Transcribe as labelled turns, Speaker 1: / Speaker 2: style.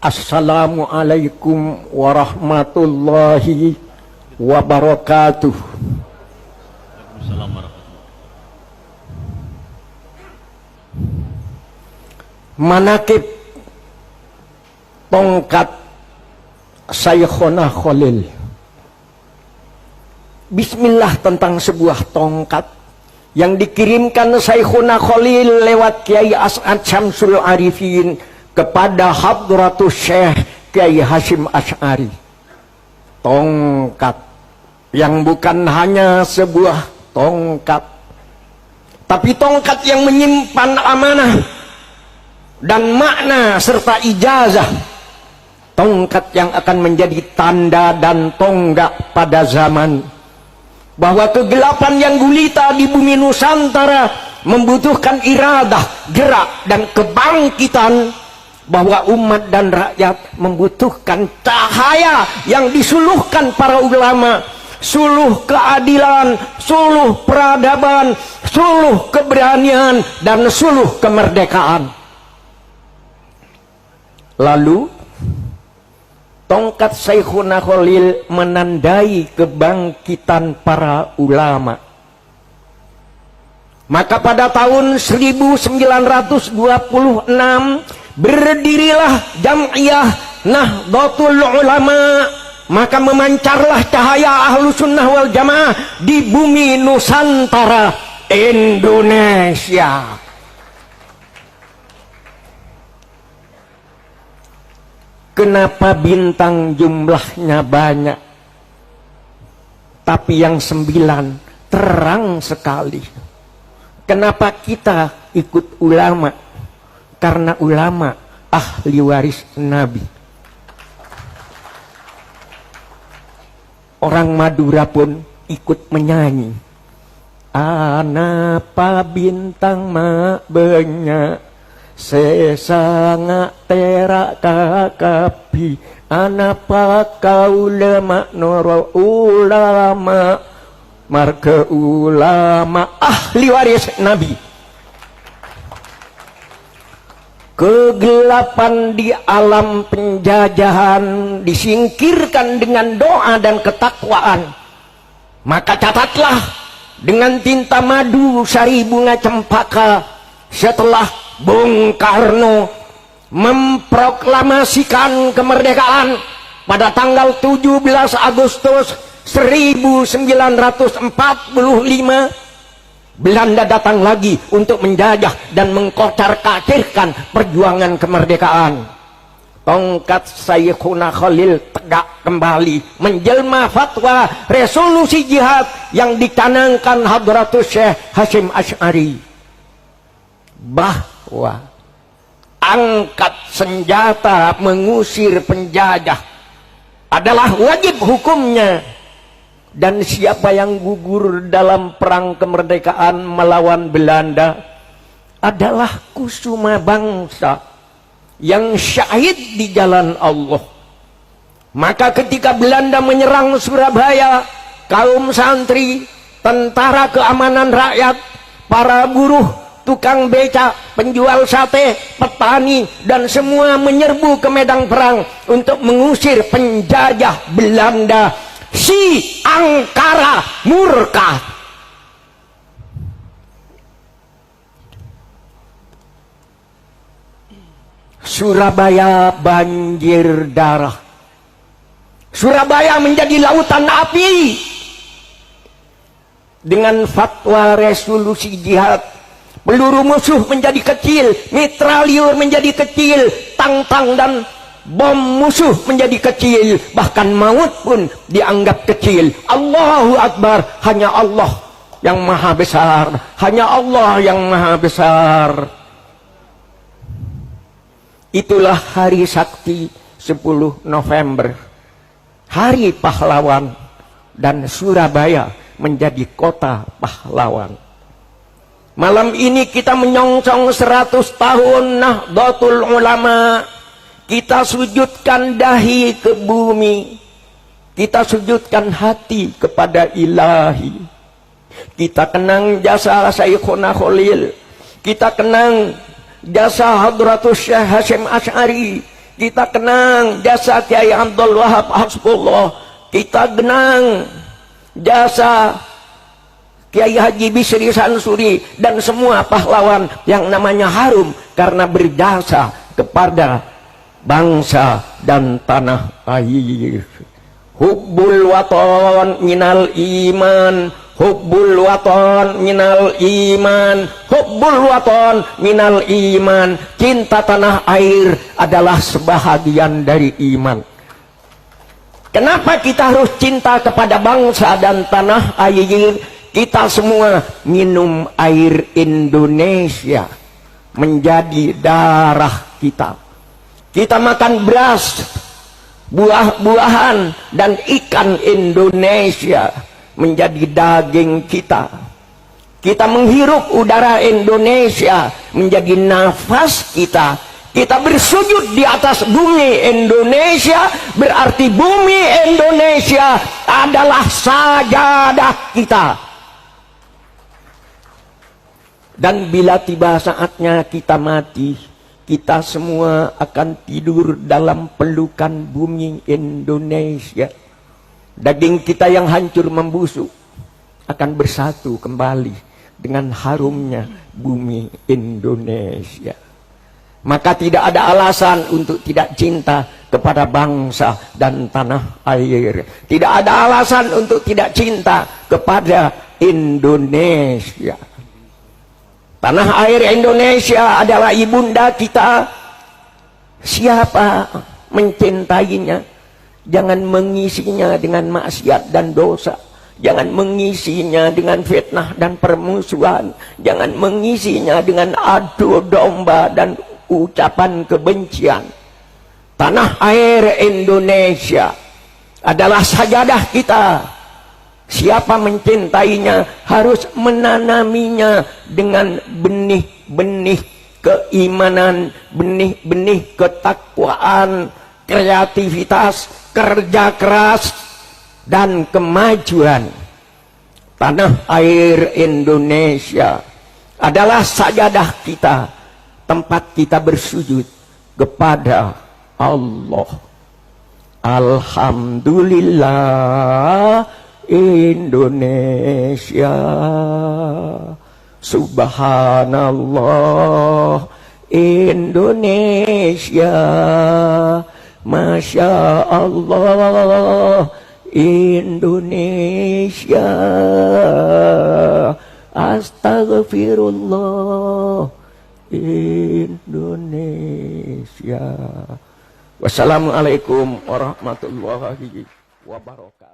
Speaker 1: Assalamualaikum warahmatullahi wabarakatuh. Manakib tongkat Saykhuna Khalil. Bismillah tentang sebuah tongkat yang dikirimkan Saykhuna Khalil lewat Kiai As'ad Syamsul Arifin kepada Hadratus Syekh Kiai Hasyim Asy'ari. Tongkat yang bukan hanya sebuah tongkat, tapi tongkat yang menyimpan amanah dan makna serta ijazah. Tongkat yang akan menjadi tanda dan tonggak pada zaman bahwa kegelapan yang gulita di bumi Nusantara membutuhkan iradah, gerak dan kebangkitan, bahwa umat dan rakyat membutuhkan cahaya yang disuluhkan para ulama, suluh keadilan, suluh peradaban, suluh keberanian, dan suluh kemerdekaan. Lalu tongkat Saykhuna Khalil menandai kebangkitan para ulama. Maka pada tahun 1926 berdirilah Jam'iyah Nahdlatul Ulama. Maka memancarlah cahaya Ahlus Sunnah wal Jamaah di bumi Nusantara Indonesia. Kenapa bintang jumlahnya banyak, tapi yang 9 terang sekali? Kenapa kita ikut ulama? Karena ulama ahli waris Nabi. Orang Madura pun ikut menyanyi. Anapa bintang mak banyak, sesanga terak kakapi, anapa kau lemak noro ulama, marga ulama ahli waris Nabi. Kegelapan di alam penjajahan disingkirkan dengan doa dan ketakwaan. Maka catatlah dengan tinta madu sari bunga cempaka, setelah Bung Karno memproklamasikan kemerdekaan pada tanggal 17 Agustus 1945, Belanda datang lagi untuk menjajah dan mengkocar-kacirkan perjuangan kemerdekaan. Tongkat Saykhuna Khalil tegak kembali menjelma fatwa resolusi jihad yang dicanangkan Hadratus Syekh Hasyim Asy'ari, bahwa angkat senjata mengusir penjajah adalah wajib hukumnya. Dan siapa yang gugur dalam perang kemerdekaan melawan Belanda adalah kusuma bangsa yang syahid di jalan Allah. Maka ketika Belanda menyerang Surabaya, kaum santri, tentara keamanan rakyat, para buruh, tukang beca, penjual sate, petani, dan semua menyerbu ke medan perang untuk mengusir penjajah Belanda. Si angkara murka. Surabaya banjir darah. Surabaya menjadi lautan api. Dengan fatwa resolusi jihad, peluru musuh menjadi kecil, mitraliur menjadi kecil, tang-tang dan bom musuh menjadi kecil, bahkan maut pun dianggap kecil. Allahu Akbar, hanya Allah yang maha besar, hanya Allah yang maha besar. Itulah hari sakti 10 November, hari pahlawan, dan Surabaya menjadi kota pahlawan. Malam ini kita menyongsong 100 tahun Nahdlatul Ulama. Kita sujudkan dahi ke bumi, kita sujudkan hati kepada Ilahi. Kita kenang jasa Saykhuna Khalil, kita kenang jasa Hadratus Syekh Hasyim Asy'ari, kita kenang jasa Kiai Abdul Wahab Hasbullah, kita kenang jasa Kiai Haji Bisri Sansuri dan semua pahlawan yang namanya harum karena berjasa kepada bangsa dan tanah air. Hubbul waton minal iman, hubbul waton minal iman, hubbul waton minal iman. Cinta tanah air adalah sebahagian dari iman. Kenapa kita harus cinta kepada bangsa dan tanah air? Kita semua minum air Indonesia menjadi darah kita. Kita makan beras, buah-buahan dan ikan Indonesia menjadi daging kita. Kita menghirup udara Indonesia menjadi nafas kita. Kita bersujud di atas bumi Indonesia, berarti bumi Indonesia adalah sajadah kita. Dan bila tiba saatnya kita mati, kita semua akan tidur dalam pelukan bumi Indonesia. Daging kita yang hancur membusuk akan bersatu kembali dengan harumnya bumi Indonesia. Maka tidak ada alasan untuk tidak cinta kepada bangsa dan tanah air. Tidak ada alasan untuk tidak cinta kepada Indonesia. Tanah air Indonesia adalah ibunda kita. Siapa mencintainya, jangan mengisinya dengan maksiat dan dosa. Jangan mengisinya dengan fitnah dan permusuhan. Jangan mengisinya dengan adu domba dan ucapan kebencian. Tanah air Indonesia adalah sajadah kita. Siapa mencintainya harus menanaminya dengan benih-benih keimanan, benih-benih ketakwaan, kreativitas, kerja keras, dan kemajuan. Tanah air Indonesia adalah sajadah kita, tempat kita bersujud kepada Allah. Alhamdulillah Indonesia, subhanallah Indonesia, masya Allah Indonesia, astagfirullah Indonesia. Wassalamualaikum warahmatullahi wabarakatuh.